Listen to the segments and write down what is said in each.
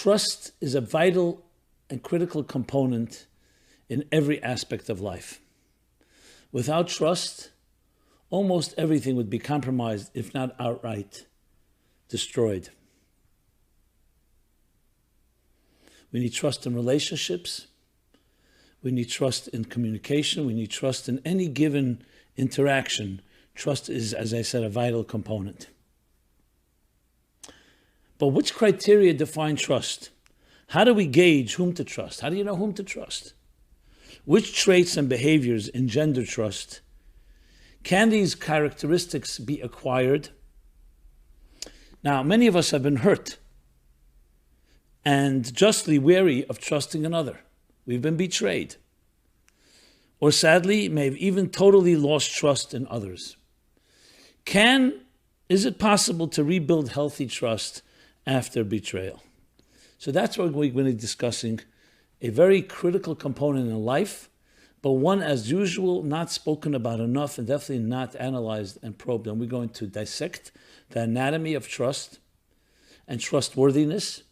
trust is a vital and critical component in every aspect of life. Without trust, almost everything would be compromised, if not outright destroyed. We need trust in relationships. We need trust in communication. We need trust in any given interaction. Trust is, as I said, a vital component. But which criteria define trust? How do we gauge whom to trust? How do you know whom to trust? Which traits and behaviors engender trust? Can these characteristics be acquired? Now, many of us have been hurt and justly wary of trusting another. We've been betrayed. Or sadly, may have even totally lost trust in others. Is it possible to rebuild healthy trust after betrayal? So that's what we're going to be discussing, a very critical component in life, but one, as usual, not spoken about enough and definitely not analyzed and probed. And we're going to dissect the anatomy of trust and trustworthiness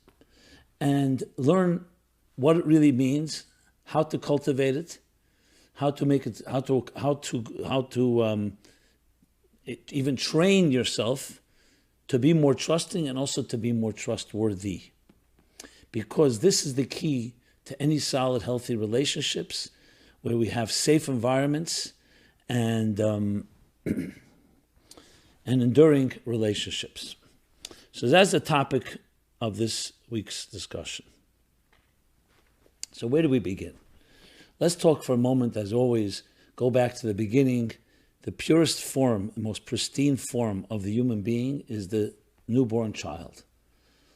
and learn what it really means, how to cultivate it, how to make it, even train yourself to be more trusting and also to be more trustworthy. Because this is the key to any solid, healthy relationships where we have safe environments and enduring relationships. So that's the topic of this week's discussion. So where do we begin? Let's talk for a moment, as always, go back to the beginning. The purest form, the most pristine form of the human being is the newborn child.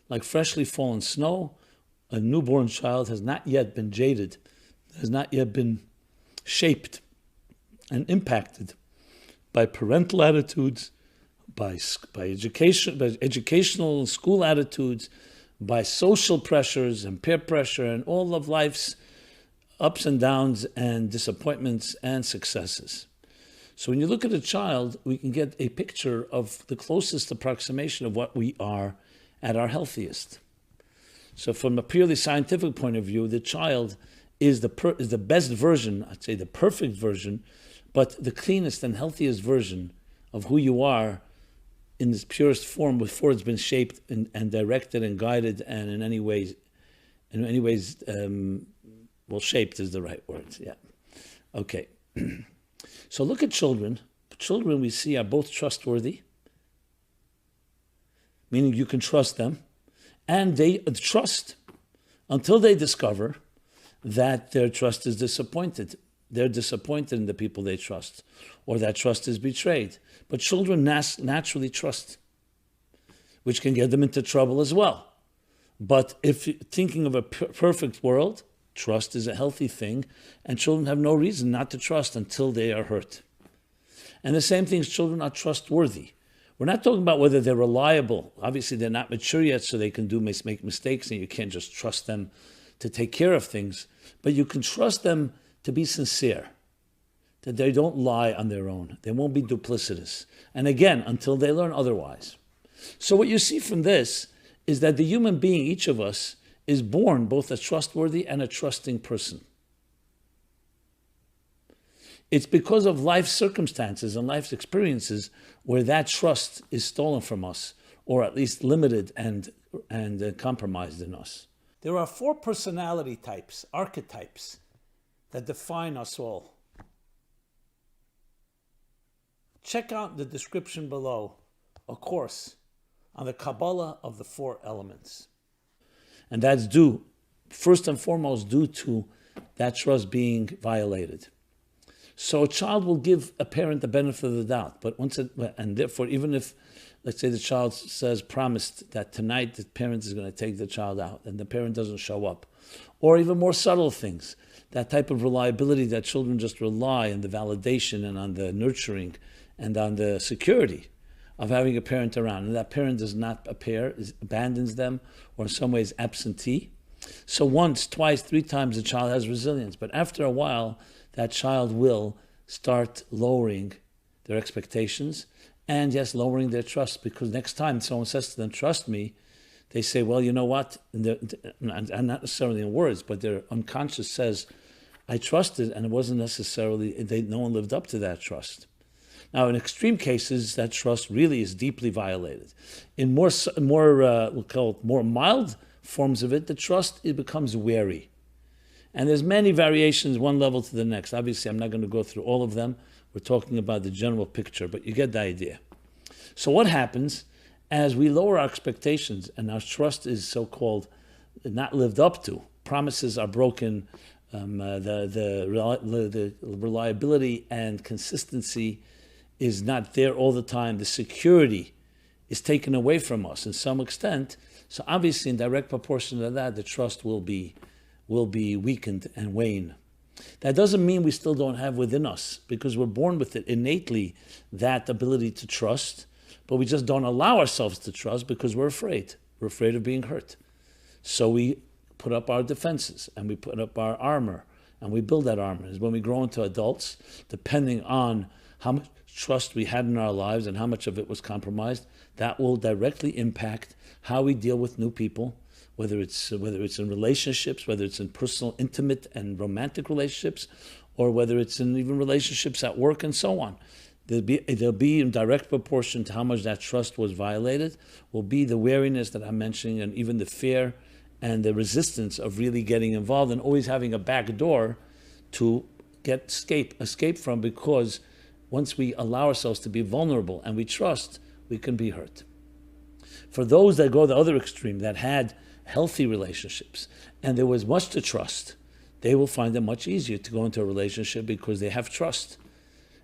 Like freshly fallen snow, a newborn child has not yet been jaded, has not yet been shaped and impacted by parental attitudes, by educational and school attitudes, by social pressures and peer pressure and all of life's ups and downs and disappointments and successes. So when you look at a child, we can get a picture of the closest approximation of what we are at our healthiest. So from a purely scientific point of view, the child is the best version, I'd say the perfect version, but the cleanest and healthiest version of who you are in this purest form before it's been shaped and directed and guided and in any ways, shaped is the right word. Yeah. Okay. So look at children. Children we see are both trustworthy, meaning you can trust them, and they trust until they discover that their trust is disappointed. They're disappointed in the people they trust, or that trust is betrayed. But children naturally trust, which can get them into trouble as well. But if you're thinking of a perfect world, trust is a healthy thing, and children have no reason not to trust until they are hurt. And the same thing is children are trustworthy. We're not talking about whether they're reliable. Obviously, they're not mature yet, so they can make mistakes, and you can't just trust them to take care of things. But you can trust them to be sincere, that they don't lie on their own. They won't be duplicitous. And again, until they learn otherwise. So what you see from this is that the human being, each of us, is born both a trustworthy and a trusting person. It's because of life's circumstances and life's experiences where that trust is stolen from us, or at least limited and compromised in us. There are 4 personality types, archetypes, that define us all. Check out the description below, a course on the Kabbalah of the 4 elements. And that's due, first and foremost, due to that trust being violated. So a child will give a parent the benefit of the doubt, and therefore, even if, let's say the child promised that tonight the parent is going to take the child out, and the parent doesn't show up, or even more subtle things, that type of reliability that children just rely on the validation and on the nurturing and on the security of having a parent around, and that parent does not appear, abandons them, or in some ways absentee. So once, twice, 3 times the child has resilience, but after a while, that child will start lowering their expectations and, yes, lowering their trust, because next time someone says to them, trust me, They say, well, you know what? And not necessarily in words, but their unconscious says, I trusted, and it wasn't necessarily, no one lived up to that trust. Now, in extreme cases, that trust really is deeply violated. In we'll call it more mild forms of it, the trust, it becomes wary. And there's many variations, one level to the next. Obviously, I'm not going to go through all of them. We're talking about the general picture, but you get the idea. So what happens as we lower our expectations and our trust is so-called not lived up to, promises are broken, the reliability and consistency is not there all the time, the security is taken away from us in some extent. So obviously in direct proportion to that, the trust will be weakened and wane. That doesn't mean we still don't have within us, because we're born with it innately, that ability to trust, but we just don't allow ourselves to trust because we're afraid. We're afraid of being hurt. So we put up our defenses and we put up our armor and we build that armor. When we grow into adults, depending on how much trust we had in our lives and how much of it was compromised, that will directly impact how we deal with new people, whether it's in relationships, whether it's in personal, intimate, and romantic relationships, or whether it's in even relationships at work and so on. There'll be in direct proportion to how much that trust was violated, will be the wariness that I'm mentioning, and even the fear and the resistance of really getting involved and always having a back door to escape from, because once we allow ourselves to be vulnerable and we trust, we can be hurt. For those that go the other extreme, that had healthy relationships and there was much to trust, they will find it much easier to go into a relationship because they have trust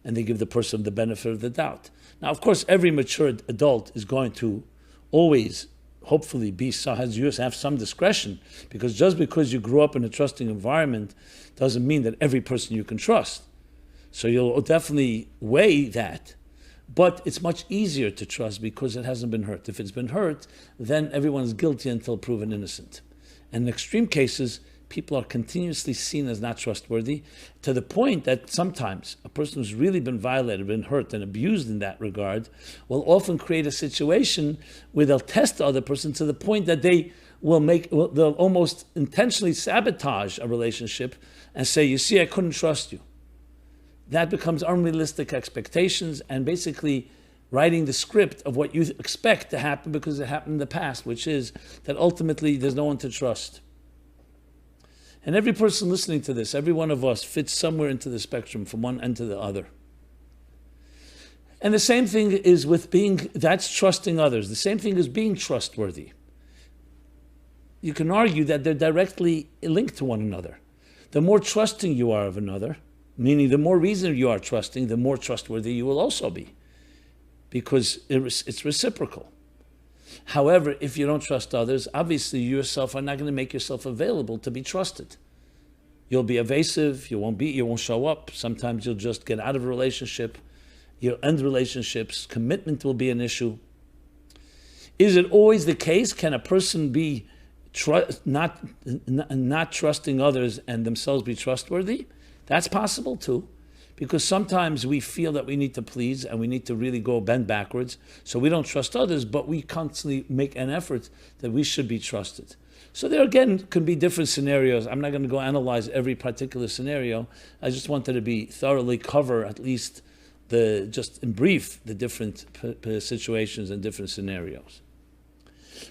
and they give the person the benefit of the doubt. Now, of course, every mature adult is going to always, hopefully, have some discretion, because just because you grew up in a trusting environment doesn't mean that every person you can trust. So you'll definitely weigh that. But it's much easier to trust because it hasn't been hurt. If it's been hurt, then everyone's guilty until proven innocent. And in extreme cases, people are continuously seen as not trustworthy, to the point that sometimes a person who's really been violated, been hurt, and abused in that regard will often create a situation where they'll test the other person to the point that they'll almost intentionally sabotage a relationship and say, you see, I couldn't trust you. That becomes unrealistic expectations and basically writing the script of what you expect to happen because it happened in the past, which is that ultimately there's no one to trust. And every person listening to this, every one of us fits somewhere into the spectrum from one end to the other. And the same thing is with that's trusting others. The same thing is being trustworthy. You can argue that they're directly linked to one another. The more trusting you are of another, meaning the more reason you are trusting, the more trustworthy you will also be, because it's reciprocal. However, if you don't trust others, obviously you yourself are not going to make yourself available to be trusted. You'll be evasive, you won't show up. Sometimes you'll just get out of a relationship, you'll end relationships, commitment will be an issue. Is it always the case? Can a person be not trusting others and themselves be trustworthy? That's possible too, because sometimes we feel that we need to please and we need to really bend backwards, so we don't trust others, but we constantly make an effort that we should be trusted. So there again could be different scenarios. I'm not going to go analyze every particular scenario. I just wanted to thoroughly cover at least just in brief the different situations and different scenarios.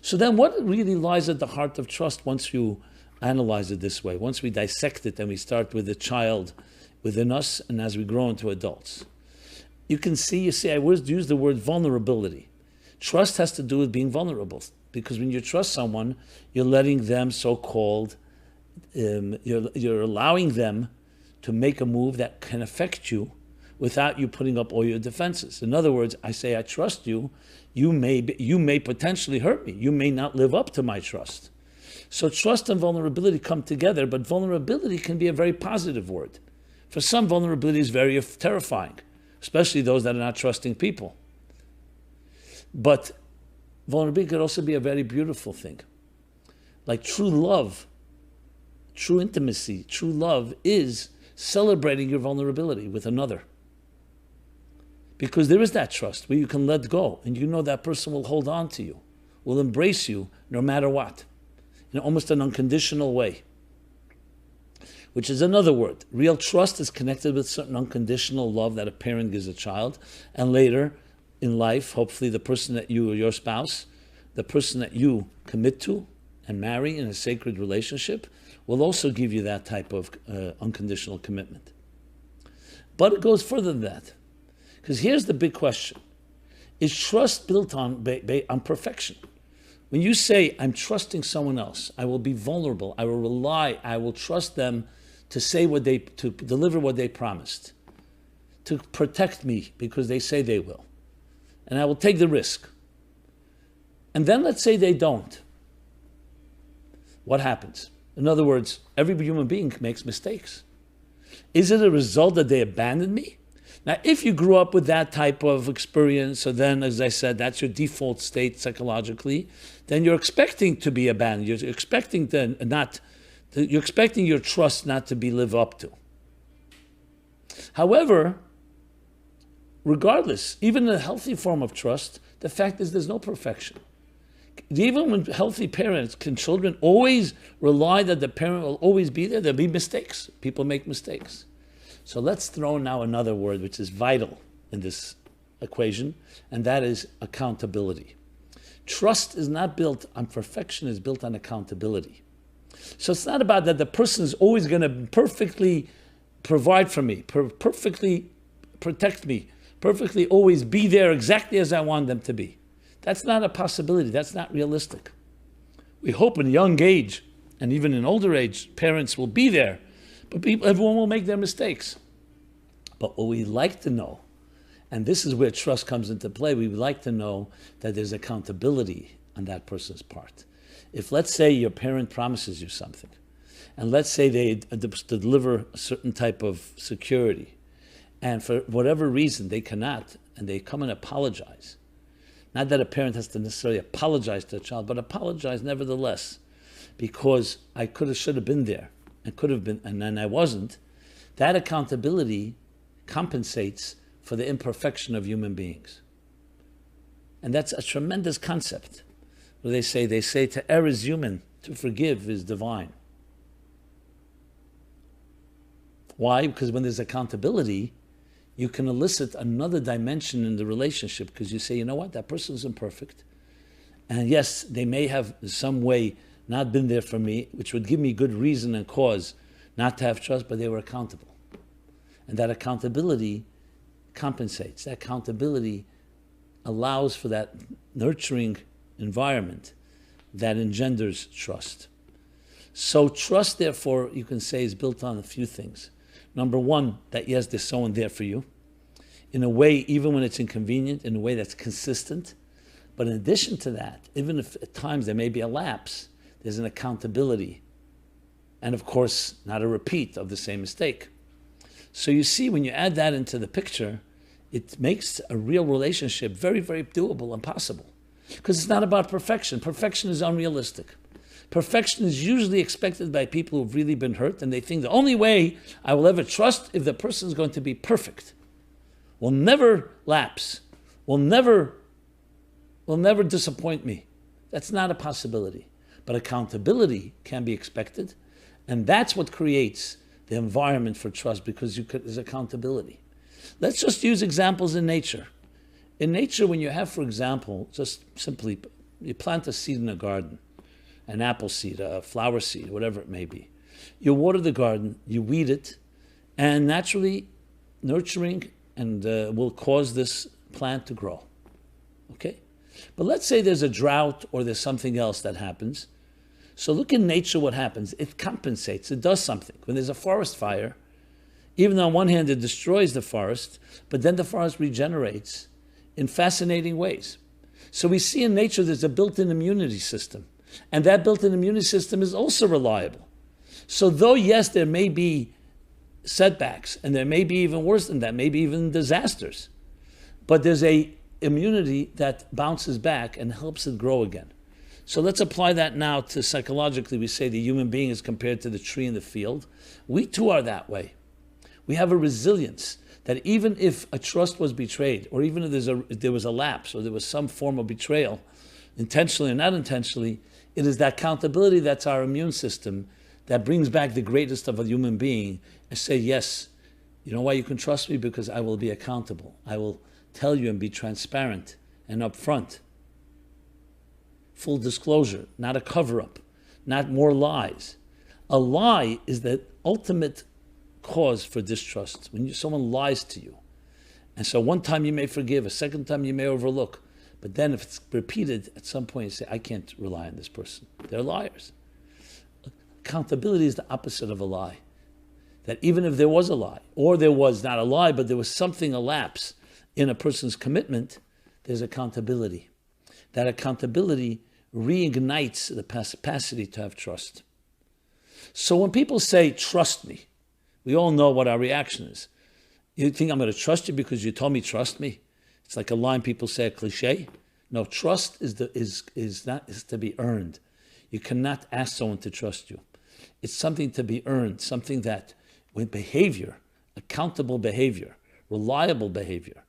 So then what really lies at the heart of trust once you analyze it this way, once we dissect it and we start with the child within us and as we grow into adults? You see, I use the word vulnerability. Trust has to do with being vulnerable, because when you trust someone, you're letting them so-called, you're allowing them to make a move that can affect you without you putting up all your defenses. In other words, I say I trust you, you may potentially hurt me, you may not live up to my trust. So trust and vulnerability come together, but vulnerability can be a very positive word. For some, vulnerability is very terrifying, especially those that are not trusting people. But vulnerability could also be a very beautiful thing. Like true love, true intimacy, true love is celebrating your vulnerability with another. Because there is that trust where you can let go and you know that person will hold on to you, will embrace you no matter what, in almost an unconditional way. Which is another word. Real trust is connected with certain unconditional love that a parent gives a child. And later in life, hopefully the person that you or your spouse, the person that you commit to and marry in a sacred relationship, will also give you that type of unconditional commitment. But it goes further than that. Because here's the big question. Is trust built on perfection? When you say, I'm trusting someone else, I will be vulnerable, I will rely, I will trust them to deliver what they promised, to protect me because they say they will. And I will take the risk. And then let's say they don't. What happens? In other words, every human being makes mistakes. Is it a result that they abandoned me? Now, if you grew up with that type of experience, so then, as I said, that's your default state psychologically, then you're expecting to be abandoned. You're expecting you're expecting your trust not to be lived up to. However, regardless, even in a healthy form of trust, the fact is there's no perfection. Even when healthy parents, can children always rely that the parent will always be there? There'll be mistakes. People make mistakes. So let's throw now another word which is vital in this equation, and that is accountability. Trust is not built on perfection, it's built on accountability. So it's not about that the person is always going to perfectly provide for me, perfectly protect me, perfectly always be there exactly as I want them to be. That's not a possibility. That's not realistic. We hope in young age, and even in older age, parents will be there, but everyone will make their mistakes. But what we like to know, and this is where trust comes into play, we would like to know that there's accountability on that person's part. If, let's say, your parent promises you something, and let's say they deliver a certain type of security, and for whatever reason they cannot, and they come and apologize. Not that a parent has to necessarily apologize to a child, but apologize nevertheless, because I should have been there, and could have been, and then I wasn't. That accountability compensates for the imperfection of human beings. And that's a tremendous concept. Where they say to err is human, to forgive is divine. Why? Because when there's accountability, you can elicit another dimension in the relationship, because you say, you know what, that person is imperfect. And yes, they may have in some way not been there for me, which would give me good reason and cause not to have trust, but they were accountable. And that accountability compensates. That accountability allows for that nurturing environment that engenders trust. So trust, therefore, you can say, is built on a few things. Number one, that yes, there's someone there for you, in a way, even when it's inconvenient, in a way that's consistent. But in addition to that, even if at times there may be a lapse, there's an accountability. And of course, not a repeat of the same mistake. So you see, when you add that into the picture, it makes a real relationship very, very doable and possible. Because it's not about perfection. Perfection is unrealistic. Perfection is usually expected by people who've really been hurt, and they think the only way I will ever trust if the person is going to be perfect, will never lapse, will never disappoint me. That's not a possibility. But accountability can be expected, and that's what creates the environment for trust, because there's accountability. Let's just use examples in nature. In nature, when you have, for example, just simply, you plant a seed in a garden, an apple seed, a flower seed, whatever it may be. You water the garden, you weed it, and naturally nurturing and will cause this plant to grow. Okay? But let's say there's a drought or there's something else that happens. So look in nature what happens. It compensates. It does something. When there's a forest fire, even though on one hand it destroys the forest, but then the forest regenerates in fascinating ways. So we see in nature there's a built-in immunity system. And that built-in immunity system is also reliable. So though, yes, there may be setbacks, and there may be even worse than that, maybe even disasters, but there's a immunity that bounces back and helps it grow again. So let's apply that now to psychologically. We say the human being is compared to the tree in the field. We too are that way. We have a resilience that even if a trust was betrayed, or even if there was a lapse, or there was some form of betrayal, intentionally or not intentionally, it is that accountability that's our immune system that brings back the greatest of a human being and say, yes, you know why you can trust me? Because I will be accountable. I will tell you and be transparent and upfront. Full disclosure, not a cover-up, not more lies. A lie is the ultimate cause for distrust, when someone lies to you. And so one time you may forgive, a second time you may overlook, but then if it's repeated, at some point you say, I can't rely on this person. They're liars. Accountability is the opposite of a lie. That even if there was a lie, or there was not a lie, but there was something elapse in a person's commitment, there's accountability. That accountability reignites the capacity to have trust. So when people say, trust me, we all know what our reaction is. You think I'm going to trust you because you told me trust me? It's like a line people say, a cliche. No, trust is to be earned. You cannot ask someone to trust you. It's something to be earned, something that with behavior, accountable behavior, reliable behavior,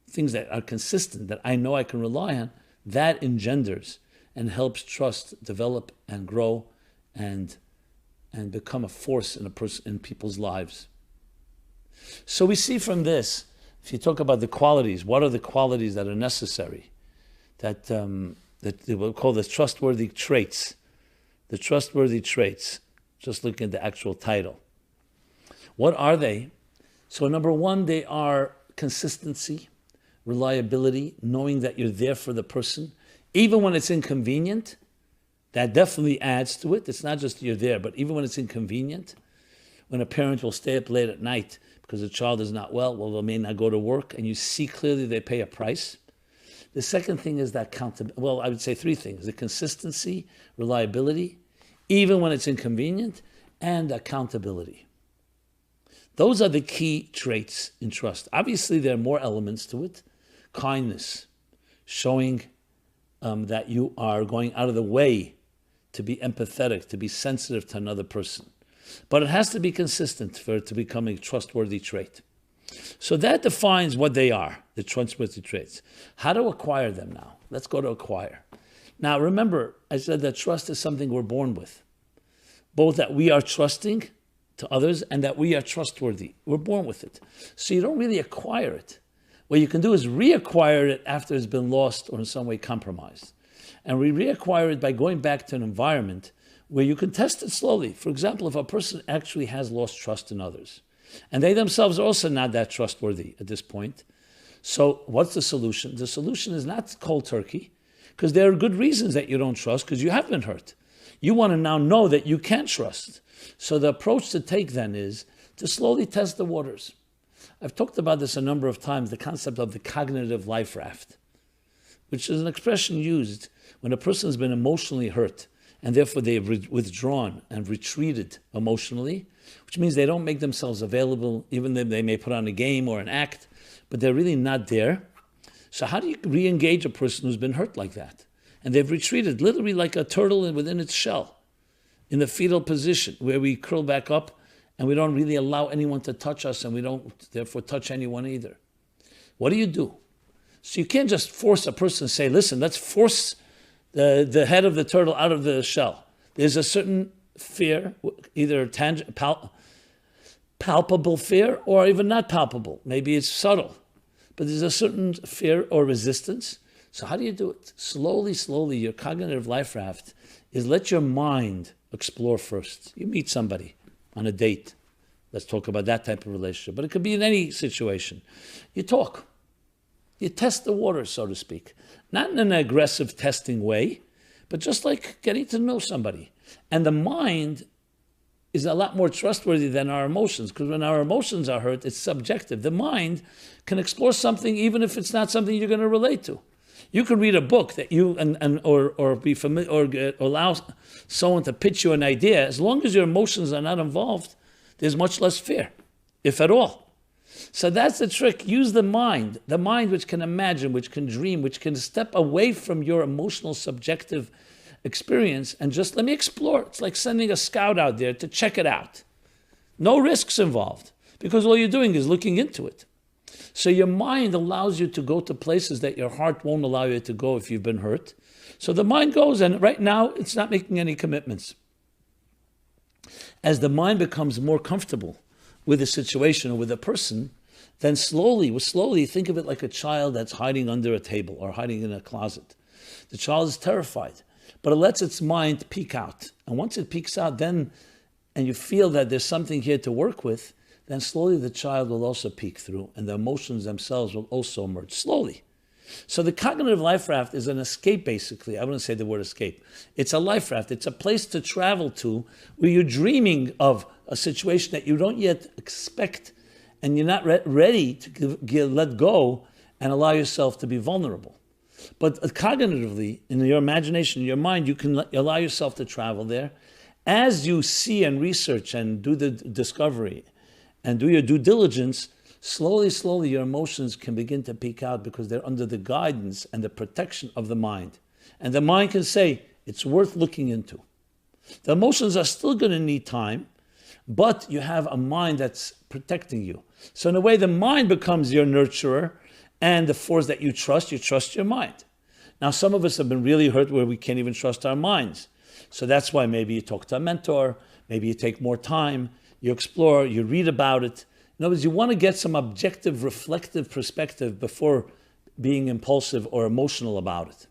things that are consistent, that I know I can rely on, that engenders and helps trust develop and grow and become a force in people's lives. So we see from this, if you talk about the qualities, what are the qualities that are necessary? That they will call the trustworthy traits. The trustworthy traits, just looking at the actual title. What are they? So number one, they are consistency, reliability, knowing that you're there for the person, even when it's inconvenient. That definitely adds to it. It's not just you're there, but even when it's inconvenient, when a parent will stay up late at night because the child is not well, they may not go to work, and you see clearly they pay a price. The second thing is that accountability. Well, I would say three things: the consistency, reliability, even when it's inconvenient, and accountability. Those are the key traits in trust. Obviously, there are more elements to it. Kindness, showing that you are going out of the way to be empathetic, to be sensitive to another person. But it has to be consistent for it to become a trustworthy trait. So that defines what they are, the trustworthy traits. How to acquire them now? Let's go to acquire. Now, remember, I said that trust is something we're born with. Both that we are trusting to others and that we are trustworthy. We're born with it. So you don't really acquire it. What you can do is reacquire it after it's been lost or in some way compromised. And we reacquire it by going back to an environment where you can test it slowly. For example, if a person actually has lost trust in others, and they themselves are also not that trustworthy at this point. So what's the solution? The solution is not cold turkey, because there are good reasons that you don't trust, because you have been hurt. You want to now know that you can trust. So the approach to take then is to slowly test the waters. I've talked about this a number of times, the concept of the cognitive life raft, which is an expression used when a person has been emotionally hurt, and therefore they have withdrawn and retreated emotionally, which means they don't make themselves available, even though they may put on a game or an act, but they're really not there. So how do you re-engage a person who's been hurt like that? And they've retreated, literally like a turtle within its shell, in the fetal position, where we curl back up and we don't really allow anyone to touch us, and we don't therefore touch anyone either. What do you do? So you can't just force a person to say, listen, let's force the head of the turtle out of the shell. There's a certain fear, either palpable fear or even not palpable. Maybe it's subtle. But there's a certain fear or resistance. So how do you do it? Slowly, slowly, your cognitive life raft is let your mind explore first. You meet somebody on a date. Let's talk about that type of relationship. But it could be in any situation. You talk. You test the waters, so to speak. Not in an aggressive testing way, but just like getting to know somebody. And the mind is a lot more trustworthy than our emotions, because when our emotions are hurt, it's subjective. The mind can explore something even if it's not something you're going to relate to. You can read a book that you or be familiar or allow someone to pitch you an idea. As long as your emotions are not involved, there's much less fear, if at all. So that's the trick. Use the mind which can imagine, which can dream, which can step away from your emotional subjective experience and just let me explore. It's like sending a scout out there to check it out. No risks involved, because all you're doing is looking into it. So your mind allows you to go to places that your heart won't allow you to go if you've been hurt. So the mind goes, and right now it's not making any commitments. As the mind becomes more comfortable with a situation or with a person, then slowly, think of it like a child that's hiding under a table or hiding in a closet. The child is terrified, but it lets its mind peek out. And once it peeks out, and you feel that there's something here to work with, then slowly the child will also peek through, and the emotions themselves will also emerge slowly. So the cognitive life raft is an escape, basically. I wouldn't say the word escape. It's a life raft. It's a place to travel to where you're dreaming of a situation that you don't yet expect, and you're not ready to let go and allow yourself to be vulnerable. But cognitively, in your imagination, in your mind, you can allow yourself to travel there. As you see and research and do the discovery and do your due diligence, slowly, your emotions can begin to peek out because they're under the guidance and the protection of the mind. And the mind can say, it's worth looking into. The emotions are still going to need time, but you have a mind that's protecting you. So in a way, the mind becomes your nurturer, and the force that you trust your mind. Now, some of us have been really hurt where we can't even trust our minds. So that's why maybe you talk to a mentor, maybe you take more time, you explore, you read about it. In other words, you want to get some objective, reflective perspective before being impulsive or emotional about it.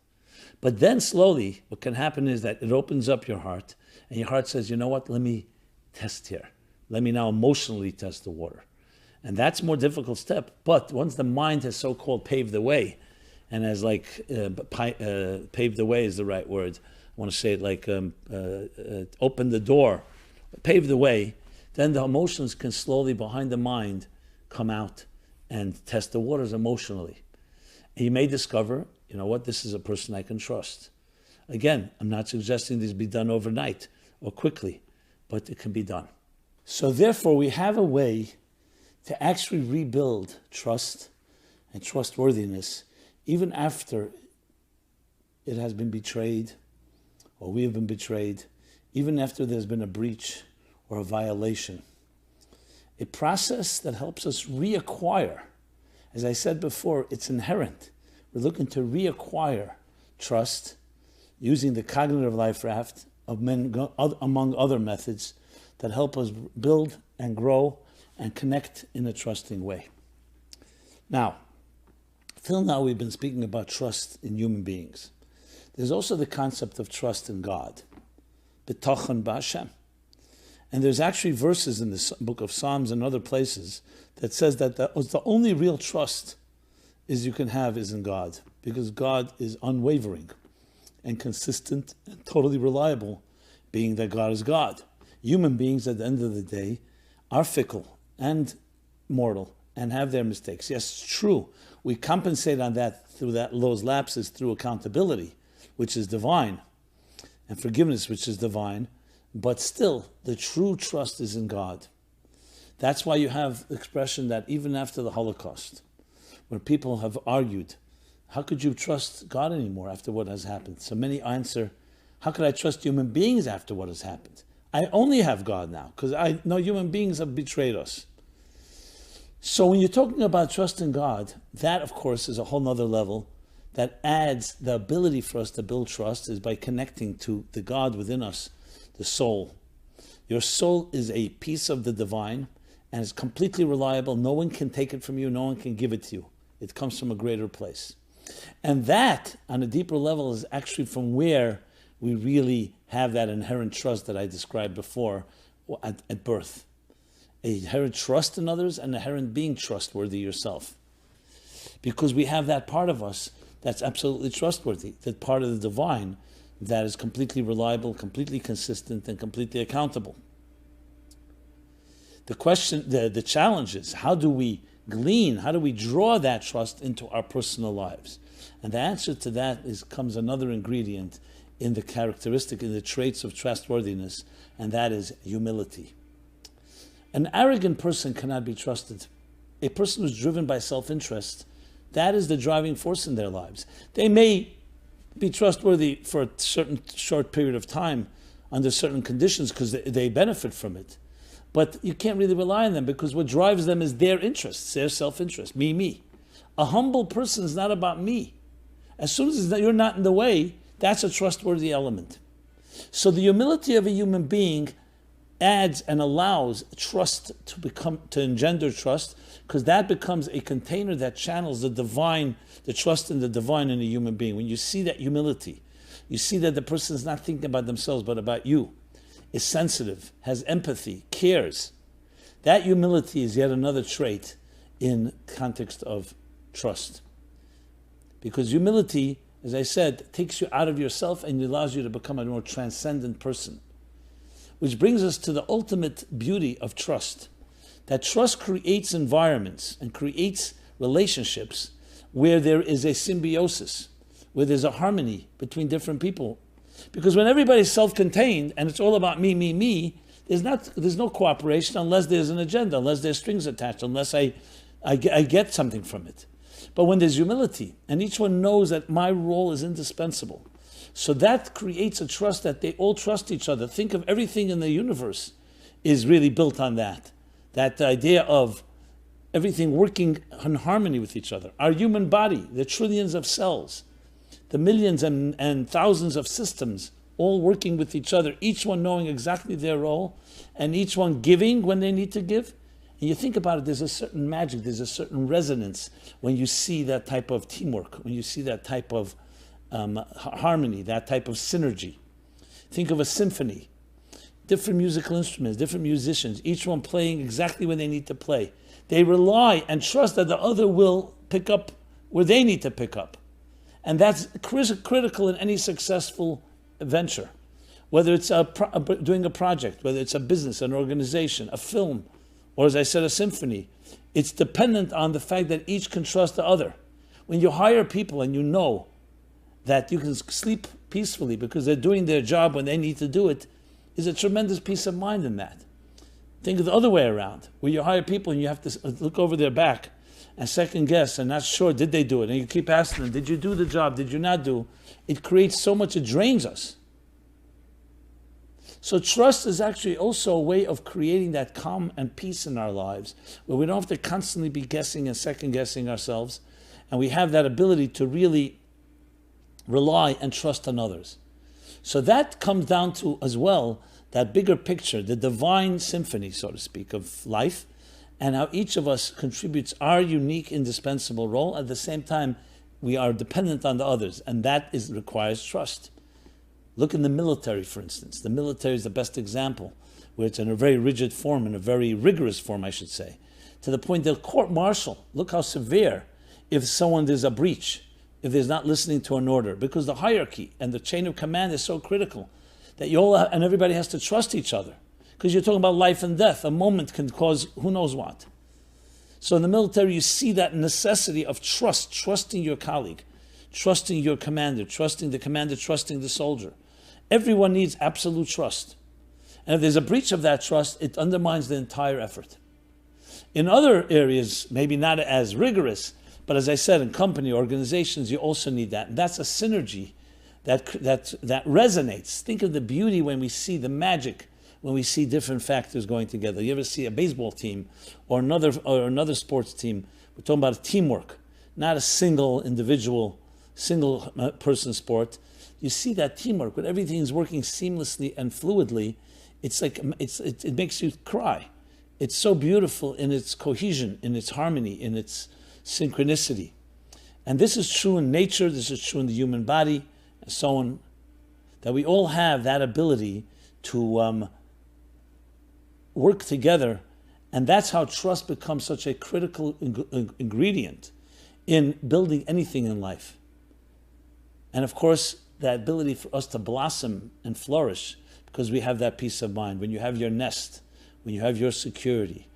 But then slowly, what can happen is that it opens up your heart, and your heart says, you know what, let me test here. Let me now emotionally test the water. And that's a more difficult step. But once the mind has so-called paved the way, and has paved the way is the right word. I want to say it like opened the door, paved the way, then the emotions can slowly behind the mind come out and test the waters emotionally. And you may discover, you know what, this is a person I can trust. Again, I'm not suggesting this be done overnight or quickly, but it can be done. So therefore, we have a way to actually rebuild trust and trustworthiness even after it has been betrayed, or we have been betrayed, even after there's been a breach or a violation. A process that helps us reacquire. As I said before, it's inherent. We're looking to reacquire trust using the cognitive life raft among other methods that help us build and grow and connect in a trusting way. Now, till now we've been speaking about trust in human beings. There's also the concept of trust in God, B'tachon b'Hashem. And there's actually verses in the book of Psalms and other places that says that the only real trust you can have is in God, because God is unwavering and consistent and totally reliable, being that God is God. Human beings at the end of the day are fickle and mortal and have their mistakes. Yes, it's true. We compensate on that through those lapses through accountability, which is divine, and forgiveness, which is divine. But still, the true trust is in God. That's why you have the expression that even after the Holocaust, when people have argued, how could you trust God anymore after what has happened? So many answer, how could I trust human beings after what has happened? I only have God now, because I know human beings have betrayed us. So when you're talking about trust in God, that of course is a whole nother level that adds the ability for us to build trust is by connecting to the God within us, the soul. Your soul is a piece of the divine and is completely reliable. No one can take it from you. No one can give it to you. It comes from a greater place. And that, on a deeper level, is actually from where we really have that inherent trust that I described before at birth. A inherent trust in others and inherent being trustworthy yourself. Because we have that part of us that's absolutely trustworthy, that part of the divine that is completely reliable, completely consistent, and completely accountable. The question, the challenge is, how do we glean, how do we draw that trust into our personal lives? And the answer to that comes another ingredient in the characteristic, in the traits of trustworthiness, and that is humility. An arrogant person cannot be trusted. A person who's driven by self-interest, that is the driving force in their lives. They may be trustworthy for a certain short period of time under certain conditions because they benefit from it. But you can't really rely on them because what drives them is their interests, their self-interest, me. A humble person is not about me. As soon as you're not in the way, That's a trustworthy element. So the humility of a human being adds and allows trust to engender trust, because that becomes a container that channels the divine, the trust in the divine in a human being. When you see that humility, you see that the person is not thinking about themselves but about you, is sensitive, has empathy, cares. That humility is yet another trait in context of trust. Because humility, as I said, takes you out of yourself and allows you to become a more transcendent person. Which brings us to the ultimate beauty of trust. That trust creates environments and creates relationships where there is a symbiosis, where there's a harmony between different people. Because when everybody's self-contained and it's all about me, me, me, there's no cooperation unless there's an agenda, unless there's strings attached, unless I get something from it. But when there's humility and each one knows that my role is indispensable, so that creates a trust that they all trust each other. Think of everything in the universe is really built on that. That idea of everything working in harmony with each other. Our human body, the trillions of cells, the millions and thousands of systems all working with each other, each one knowing exactly their role, and each one giving when they need to give. And you think about it, there's a certain magic, there's a certain resonance when you see that type of teamwork, when you see that type of harmony, that type of synergy. Think of a symphony. Different musical instruments, different musicians, each one playing exactly when they need to play. They rely and trust that the other will pick up where they need to pick up. And that's critical in any successful venture. Whether it's doing a project, whether it's a business, an organization, a film, or as I said, a symphony. It's dependent on the fact that each can trust the other. When you hire people and you know that you can sleep peacefully because they're doing their job when they need to do it, is a tremendous peace of mind in that. Think of the other way around, where you hire people and you have to look over their back and second guess and not sure, did they do it? And you keep asking them, did you do the job? Did you not do? It creates so much, it drains us. So trust is actually also a way of creating that calm and peace in our lives, where we don't have to constantly be guessing and second guessing ourselves, and we have that ability to really rely and trust on others. So that comes down to, as well, that bigger picture, the divine symphony, so to speak, of life, and how each of us contributes our unique, indispensable role. At the same time, we are dependent on the others, and that requires trust. Look in the military, for instance. The military is the best example, where it's in a very rigid form, in a very rigorous form, I should say, to the point that court-martial, look how severe if there's a breach, if there's not listening to an order, because the hierarchy and the chain of command is so critical that and everybody has to trust each other, because you're talking about life and death. A moment can cause who knows what. So in the military, you see that necessity of trust, trusting your colleague, trusting your commander, trusting the soldier. Everyone needs absolute trust. And if there's a breach of that trust, it undermines the entire effort. In other areas, maybe not as rigorous, but as I said, in company, organizations, you also need that. And that's a synergy that resonates. Think of the beauty when we see the magic, when we see different factors going together. You ever see a baseball team or another sports team? We're talking about teamwork, not a single individual, single person sport. You see that teamwork when everything is working seamlessly and fluidly. It's like it makes you cry. It's so beautiful in its cohesion, in its harmony, in its synchronicity. And this is true in nature, this is true in the human body, and so on, that we all have that ability to work together. And that's how trust becomes such a critical ingredient in building anything in life. And of course, that ability for us to blossom and flourish, because we have that peace of mind. When you have your nest, when you have your security,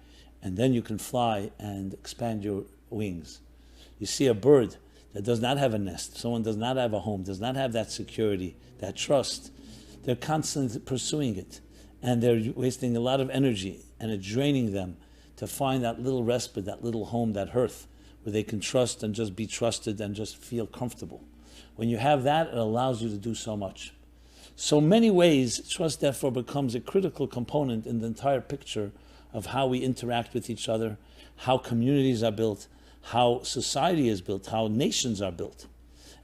and then you can fly and expand your wings. You see a bird that does not have a nest, someone does not have a home, does not have that security, that trust. They're constantly pursuing it, and they're wasting a lot of energy, and it's draining them to find that little respite, that little home, that hearth, where they can trust and just be trusted and just feel comfortable. When you have that, it allows you to do so much. So many ways, trust therefore becomes a critical component in the entire picture of how we interact with each other, how communities are built, how society is built, how nations are built.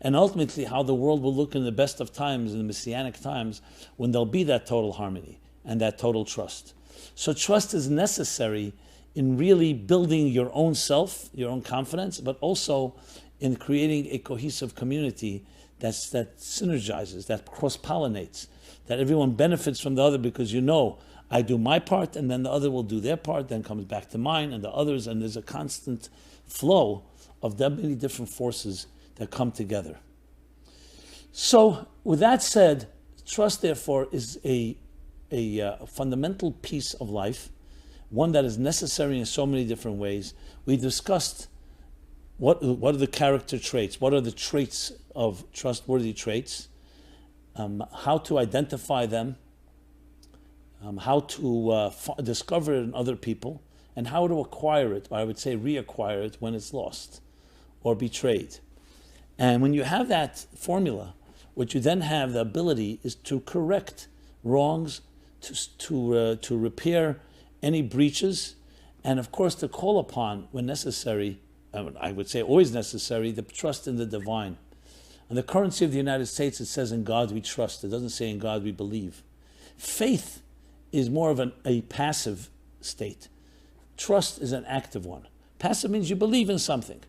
and ultimately how the world will look in the best of times, in the messianic times, when there'll be that total harmony and that total trust. So trust is necessary in really building your own self, your own confidence, but also in creating a cohesive community that synergizes, that cross-pollinates, that everyone benefits from the other, because I do my part and then the other will do their part, then comes back to mine and the others, and there's a constant flow of that many different forces that come together. So with that said, trust therefore is a fundamental piece of life, one that is necessary in so many different ways. We discussed what are the character traits, what are the traits of trustworthy traits, how to identify them, how to discover it in other people, and how to acquire it, or I would say reacquire it when it's lost or betrayed. And when you have that formula, what you then have the ability is to correct wrongs, to repair any breaches, and of course to call upon, when necessary, I would say always necessary, the trust in the divine. And the currency of the United States, it says in God we trust. It doesn't say in God we believe. Faith is more of a passive state. Trust is an active one. Passive means you believe in something.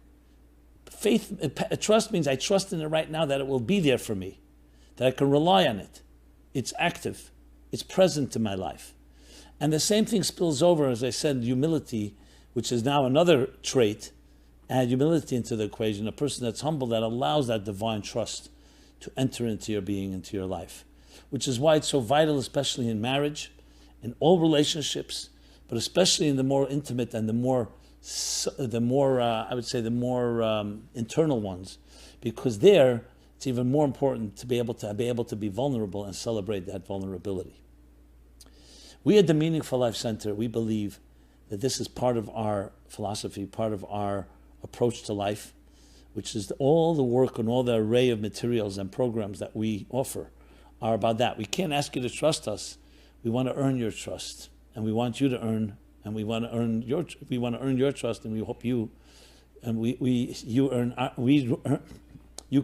Trust means I trust in it right now that it will be there for me, that I can rely on it. It's active. It's present in my life. And the same thing spills over, as I said, humility, which is now another trait. Add humility into the equation, a person that's humble, that allows that divine trust to enter into your being, into your life. Which is why it's so vital, especially in marriage, in all relationships, but especially in the more intimate and the more internal ones, because there it's even more important to be able to be vulnerable and celebrate that vulnerability. We at the Meaningful Life Center, we believe that this is part of our philosophy, part of our approach to life, which is all the work and all the array of materials and programs that we offer are about that. We can't ask you to trust us. We want to earn your trust, and we want you to earn, and we want to earn your trust, and we hope you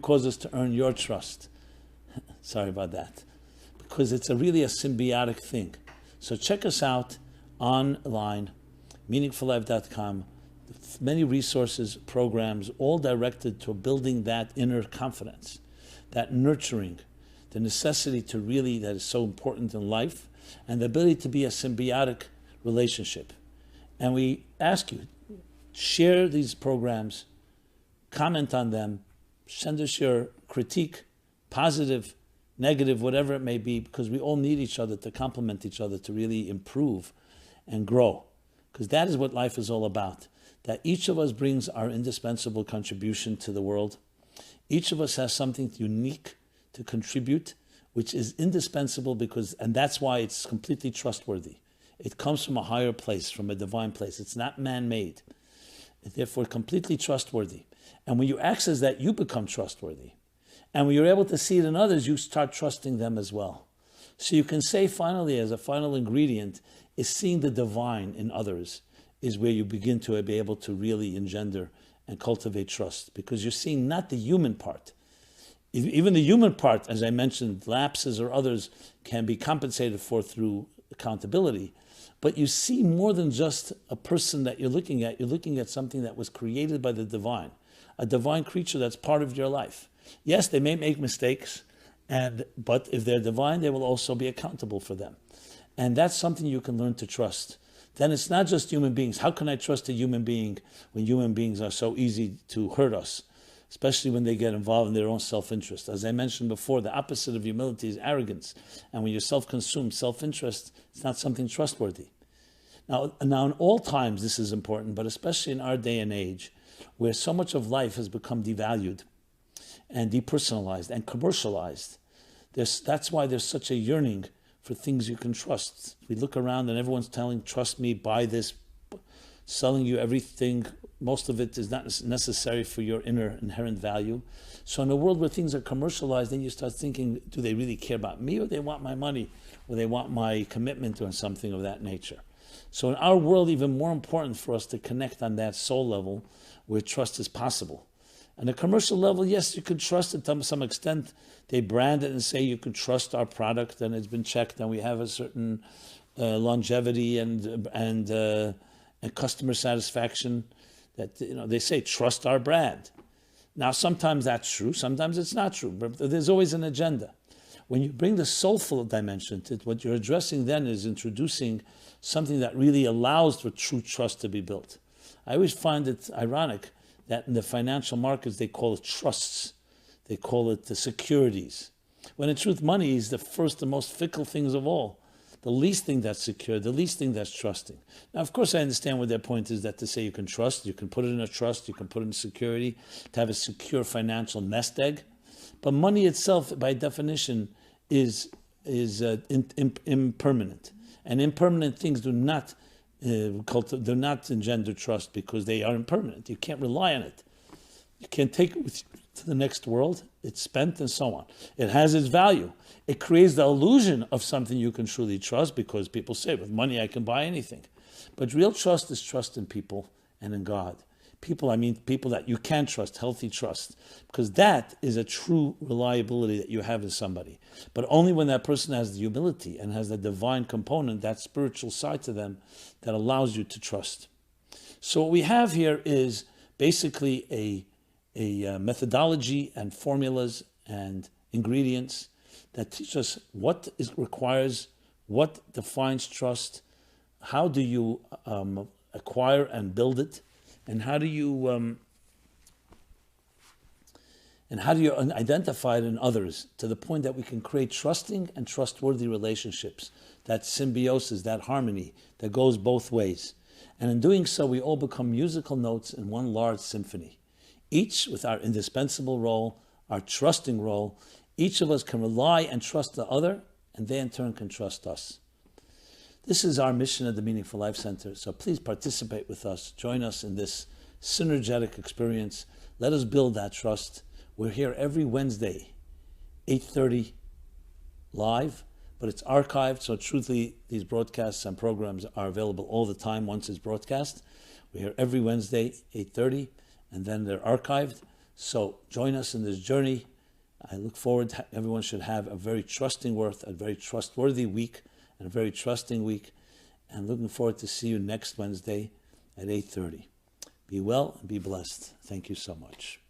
cause us to earn your trust. Sorry about that, because it's really a symbiotic thing. So check us out online, meaningfullife.com. Many resources, programs, all directed to building that inner confidence, that nurturing, the necessity to really, that is so important in life, and the ability to be a symbiotic relationship. And we ask you, share these programs, comment on them, send us your critique, positive, negative, whatever it may be, because we all need each other to complement each other to really improve and grow. Because that is what life is all about. That each of us brings our indispensable contribution to the world. Each of us has something unique to contribute, which is indispensable and that's why it's completely trustworthy. It comes from a higher place, from a divine place. It's not man-made. It's therefore completely trustworthy. And when you access that, you become trustworthy. And when you're able to see it in others, you start trusting them as well. So you can say finally, as a final ingredient, is seeing the divine in others is where you begin to be able to really engender and cultivate trust, because you're seeing not the human part. Even the human part, as I mentioned, lapses or others can be compensated for through accountability. But you see more than just a person that you're looking at. You're looking at something that was created by the divine, a divine creature that's part of your life. Yes, they may make mistakes, but if they're divine, they will also be accountable for them. And that's something you can learn to trust. Then it's not just human beings. How can I trust a human being when human beings are so easy to hurt us, especially when they get involved in their own self-interest? As I mentioned before, the opposite of humility is arrogance. And when you're self-consumed, self-interest, it's not something trustworthy. Now, in all times, this is important, but especially in our day and age, where so much of life has become devalued and depersonalized and commercialized. That's why there's such a yearning for things you can trust. We look around and everyone's telling, trust me, buy this, selling you everything. Most of it is not necessary for your inner inherent value. So in a world where things are commercialized, then you start thinking, do they really care about me, or they want my money, or they want my commitment or something of that nature? So in our world, even more important for us to connect on that soul level where trust is possible. On a commercial level, yes, you can trust it to some extent. They brand it and say you can trust our product, and it's been checked, and we have a certain longevity and customer satisfaction. That they say trust our brand. Now, sometimes that's true, sometimes it's not true, but there's always an agenda. When you bring the soulful dimension to it, what you're addressing then is introducing something that really allows for true trust to be built. I always find it ironic that in the financial markets they call it trusts, they call it the securities, when in truth money is the first and most fickle things of all, the least thing that's secure, the least thing that's trusting. Now, of course, I understand what their point is, that to say you can trust, you can put it in a trust, you can put it in security, to have a secure financial nest egg. But money itself, by definition, is impermanent. And impermanent things do not engender trust because they are impermanent. You can't rely on it. You can't take it with you to the next world. It's spent and so on. It has its value. It creates the illusion of something you can truly trust because people say, with money I can buy anything. But real trust is trust in people and in God. People, I mean people that you can trust, healthy trust, because that is a true reliability that you have in somebody. But only when that person has the humility and has the divine component, that spiritual side to them, that allows you to trust. So what we have here is basically a methodology and formulas and ingredients that teach us what requires, what defines trust, how do you acquire and build it, and how do you identify it in others to the point that we can create trusting and trustworthy relationships, that symbiosis, that harmony that goes both ways. And in doing so, we all become musical notes in one large symphony, each with our indispensable role, our trusting role. Each of us can rely and trust the other, and they in turn can trust us. This is our mission at the Meaningful Life Center, so please participate with us. Join us in this synergetic experience. Let us build that trust. We're here every Wednesday, 8:30 live, but it's archived, so truthfully, these broadcasts and programs are available all the time once it's broadcast. We're here every Wednesday, 8:30, and then they're archived. So join us in this journey. I look forward to everyone should have a very trusting worth, a very trustworthy week, and a very trusting week. And looking forward to see you next Wednesday at 8:30. Be well and be blessed. Thank you so much.